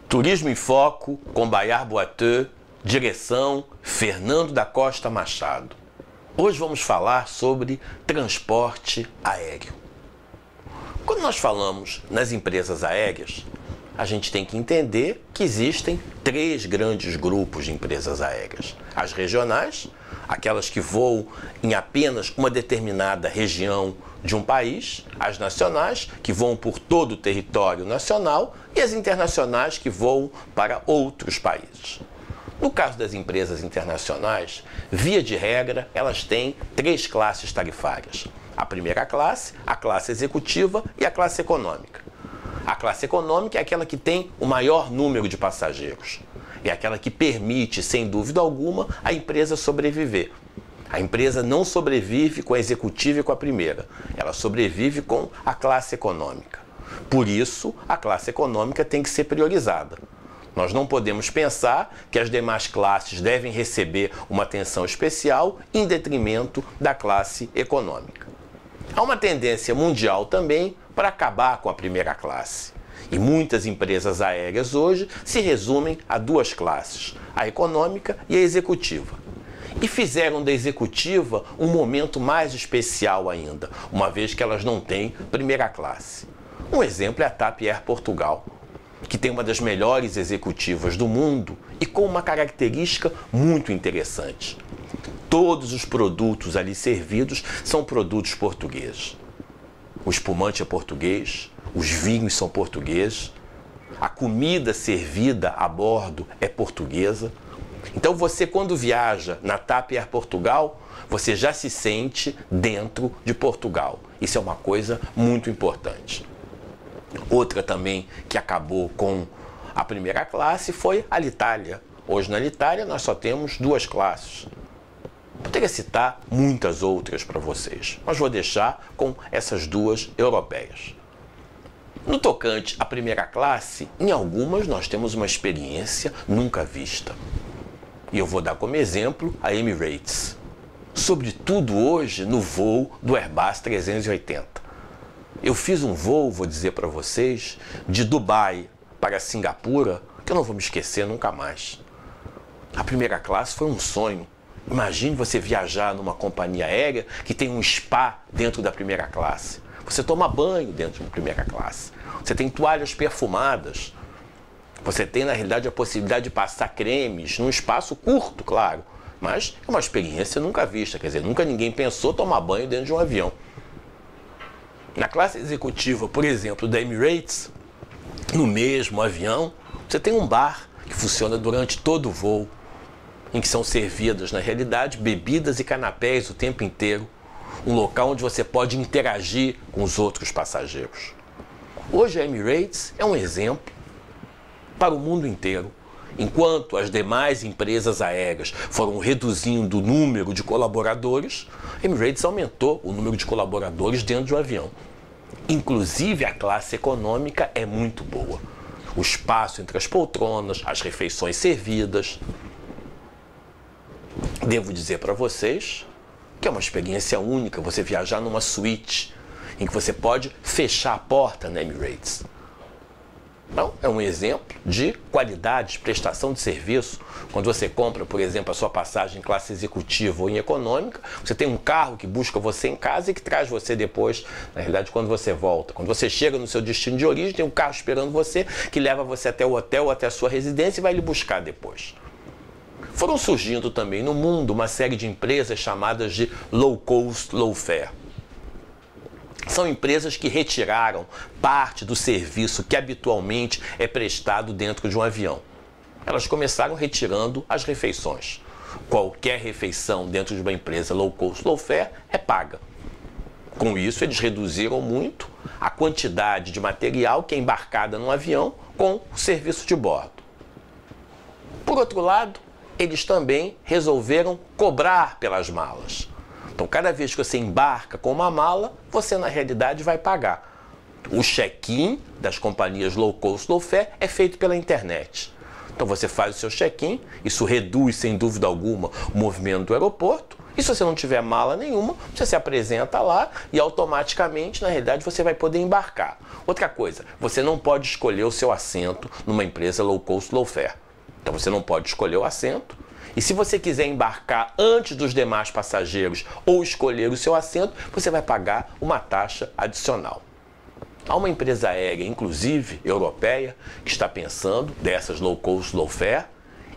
Turismo em Foco, com Bayard Boiteux, direção Fernando da Costa Machado. Hoje vamos falar sobre transporte aéreo. Quando nós falamos nas empresas aéreas, a gente tem que entender que existem três grandes grupos de empresas aéreas. As regionais, aquelas que voam em apenas uma determinada região de um país, as nacionais, que voam por todo o território nacional, e as internacionais, que voam para outros países. No caso das empresas internacionais, via de regra, elas têm três classes tarifárias. A primeira classe, a classe executiva e a classe econômica. A classe econômica é aquela que tem o maior número de passageiros. É aquela que permite, sem dúvida alguma, a empresa sobreviver. A empresa não sobrevive com a executiva e com a primeira. Ela sobrevive com a classe econômica. Por isso, a classe econômica tem que ser priorizada. Nós não podemos pensar que as demais classes devem receber uma atenção especial em detrimento da classe econômica. Há uma tendência mundial também para acabar com a primeira classe. E muitas empresas aéreas hoje se resumem a duas classes, a econômica e a executiva. E fizeram da executiva um momento mais especial ainda, uma vez que elas não têm primeira classe. Um exemplo é a TAP Air Portugal, que tem uma das melhores executivas do mundo e com uma característica muito interessante. Todos os produtos ali servidos são produtos portugueses. O espumante é português, os vinhos são portugueses, a comida servida a bordo é portuguesa. Então você, quando viaja na TAP Air Portugal, você já se sente dentro de Portugal. Isso é uma coisa muito importante. Outra também que acabou com a primeira classe foi a Alitalia. Hoje na Alitalia nós só temos duas classes. Poderia citar muitas outras para vocês, mas vou deixar com essas duas europeias. No tocante à primeira classe, em algumas nós temos uma experiência nunca vista. E eu vou dar como exemplo a Emirates. Sobretudo hoje no voo do Airbus 380. Eu fiz um voo, vou dizer para vocês, de Dubai para Singapura, que eu não vou me esquecer nunca mais. A primeira classe foi um sonho. Imagine você viajar numa companhia aérea que tem um spa dentro da primeira classe. Você toma banho dentro da primeira classe. Você tem toalhas perfumadas. Você tem, na realidade, a possibilidade de passar cremes num espaço curto, claro. Mas é uma experiência nunca vista. Quer dizer, nunca ninguém pensou tomar banho dentro de um avião. Na classe executiva, por exemplo, da Emirates, no mesmo avião, você tem um bar que funciona durante todo o voo, em que são servidas, na realidade, bebidas e canapés o tempo inteiro. Um local onde você pode interagir com os outros passageiros. Hoje a Emirates é um exemplo para o mundo inteiro. Enquanto as demais empresas aéreas foram reduzindo o número de colaboradores, a Emirates aumentou o número de colaboradores dentro de um avião. Inclusive a classe econômica é muito boa. O espaço entre as poltronas, as refeições servidas. Devo dizer para vocês que é uma experiência única você viajar numa suíte em que você pode fechar a porta na Emirates. Então, é um exemplo de qualidade, de prestação de serviço. Quando você compra, por exemplo, a sua passagem em classe executiva ou em econômica, você tem um carro que busca você em casa e que traz você depois, na realidade, quando você volta. Quando você chega no seu destino de origem, tem um carro esperando você, que leva você até o hotel, até a sua residência e vai lhe buscar depois. Foram surgindo também no mundo uma série de empresas chamadas de low cost, low fare. São empresas que retiraram parte do serviço que habitualmente é prestado dentro de um avião. Elas começaram retirando as refeições. Qualquer refeição dentro de uma empresa low cost, low fare é paga. Com isso, eles reduziram muito a quantidade de material que é embarcada no avião com o serviço de bordo. Por outro lado, eles também resolveram cobrar pelas malas. Então, cada vez que você embarca com uma mala, você, na realidade, vai pagar. O check-in das companhias low cost, low fare é feito pela internet. Então, você faz o seu check-in, isso reduz, sem dúvida alguma, o movimento do aeroporto E se você não tiver mala nenhuma, você se apresenta lá e automaticamente, na realidade, você vai poder embarcar. Outra coisa, você não pode escolher o seu assento numa empresa low cost, low fare. Então você não pode escolher o assento. E se você quiser embarcar antes dos demais passageiros ou escolher o seu assento, você vai pagar uma taxa adicional. Há uma empresa aérea, inclusive europeia, que está pensando, dessas low cost, low fare,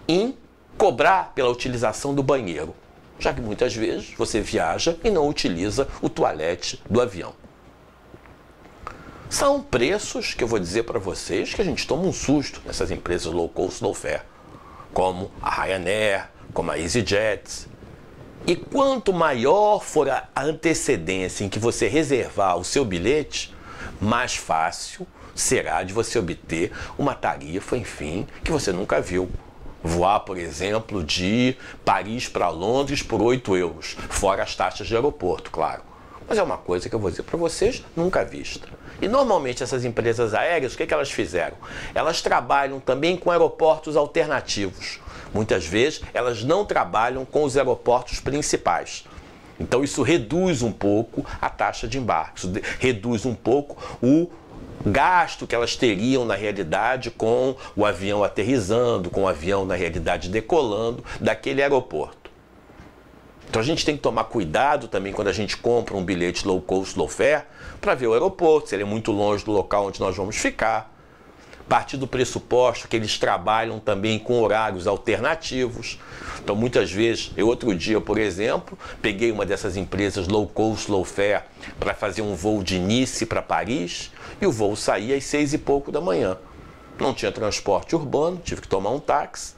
em cobrar pela utilização do banheiro, já que muitas vezes você viaja e não utiliza o toalete do avião. São preços que eu vou dizer para vocês que a gente toma um susto nessas empresas low cost, low fare, como a Ryanair, como a EasyJet. E quanto maior for a antecedência em que você reservar o seu bilhete, mais fácil será de você obter uma tarifa, enfim, que você nunca viu. Voar, por exemplo, de Paris para Londres por 8 euros, fora as taxas de aeroporto, claro. Mas é uma coisa que eu vou dizer para vocês, nunca vista. E normalmente essas empresas aéreas, o que elas fizeram? Elas trabalham também com aeroportos alternativos. Muitas vezes elas não trabalham com os aeroportos principais. Então isso reduz um pouco a taxa de embarque, isso reduz um pouco o gasto que elas teriam na realidade com o avião aterrissando, com o avião na realidade decolando daquele aeroporto. Então a gente tem que tomar cuidado também quando a gente compra um bilhete low cost, low fare, para ver o aeroporto, se ele é muito longe do local onde nós vamos ficar. Partir do pressuposto que eles trabalham também com horários alternativos. Então, muitas vezes, eu outro dia, por exemplo, peguei uma dessas empresas low cost, low fare para fazer um voo de Nice para Paris e o voo saía às 6 e pouco da manhã. Não tinha transporte urbano, tive que tomar um táxi.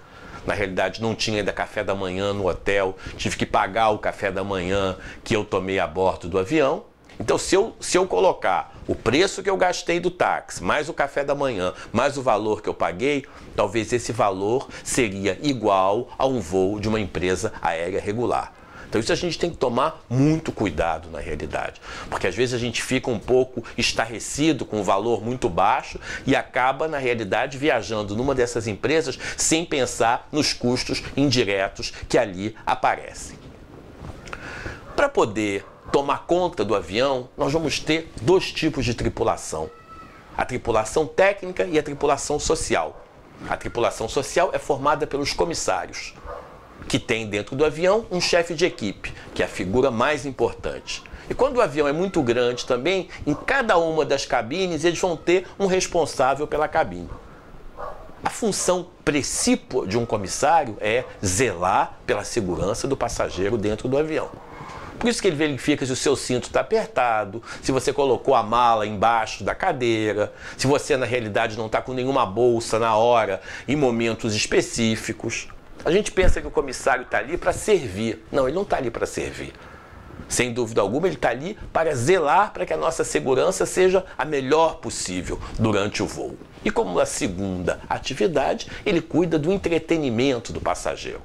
Na realidade, não tinha ainda café da manhã no hotel, tive que pagar o café da manhã que eu tomei a bordo do avião. Então, se eu colocar o preço que eu gastei do táxi, mais o café da manhã, mais o valor que eu paguei, talvez esse valor seria igual a um voo de uma empresa aérea regular. Então isso a gente tem que tomar muito cuidado na realidade, porque às vezes a gente fica um pouco estarrecido com um valor muito baixo e acaba na realidade viajando numa dessas empresas sem pensar nos custos indiretos que ali aparecem. Para poder tomar conta do avião, nós vamos ter dois tipos de tripulação. A tripulação técnica e a tripulação social. A tripulação social é formada pelos comissários, que tem dentro do avião um chefe de equipe, que é a figura mais importante. E quando o avião é muito grande também, em cada uma das cabines eles vão ter um responsável pela cabine. A função precípua de um comissário é zelar pela segurança do passageiro dentro do avião. Por isso que ele verifica se o seu cinto está apertado, se você colocou a mala embaixo da cadeira, se você na realidade não está com nenhuma bolsa na hora, em momentos específicos. A gente pensa que o comissário está ali para servir. Não, ele não está ali para servir. Sem dúvida alguma, ele está ali para zelar para que a nossa segurança seja a melhor possível durante o voo. E como a segunda atividade, ele cuida do entretenimento do passageiro.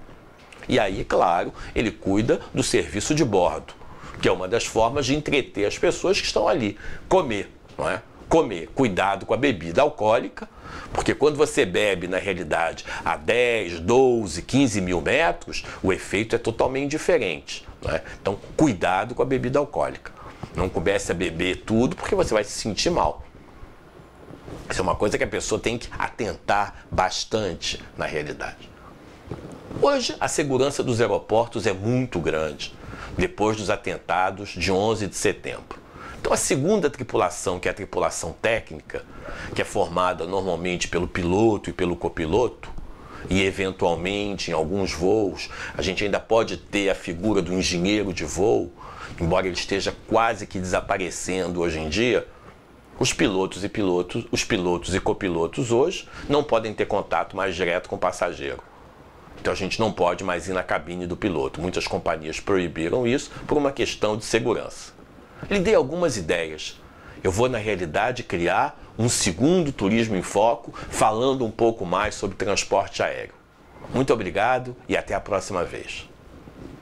E aí, claro, ele cuida do serviço de bordo, que é uma das formas de entreter as pessoas que estão ali. Comer, não é? Comer, cuidado com a bebida alcoólica, porque quando você bebe, na realidade, a 10, 12, 15 mil metros, o efeito é totalmente diferente. Não é? Então, cuidado com a bebida alcoólica. Não comece a beber tudo, porque você vai se sentir mal. Isso é uma coisa que a pessoa tem que atentar bastante na realidade. Hoje, a segurança dos aeroportos é muito grande, depois dos atentados de 11 de setembro. Então, a segunda tripulação, que é a tripulação técnica, que é formada normalmente pelo piloto e pelo copiloto, e eventualmente, em alguns voos, a gente ainda pode ter a figura do engenheiro de voo, embora ele esteja quase que desaparecendo hoje em dia. Os pilotos e copilotos hoje não podem ter contato mais direto com o passageiro. Então a gente não pode mais ir na cabine do piloto. Muitas companhias proibiram isso por uma questão de segurança. Lhe dei algumas ideias. Eu vou, na realidade, criar um segundo Turismo em Foco, falando um pouco mais sobre transporte aéreo. Muito obrigado e até a próxima vez.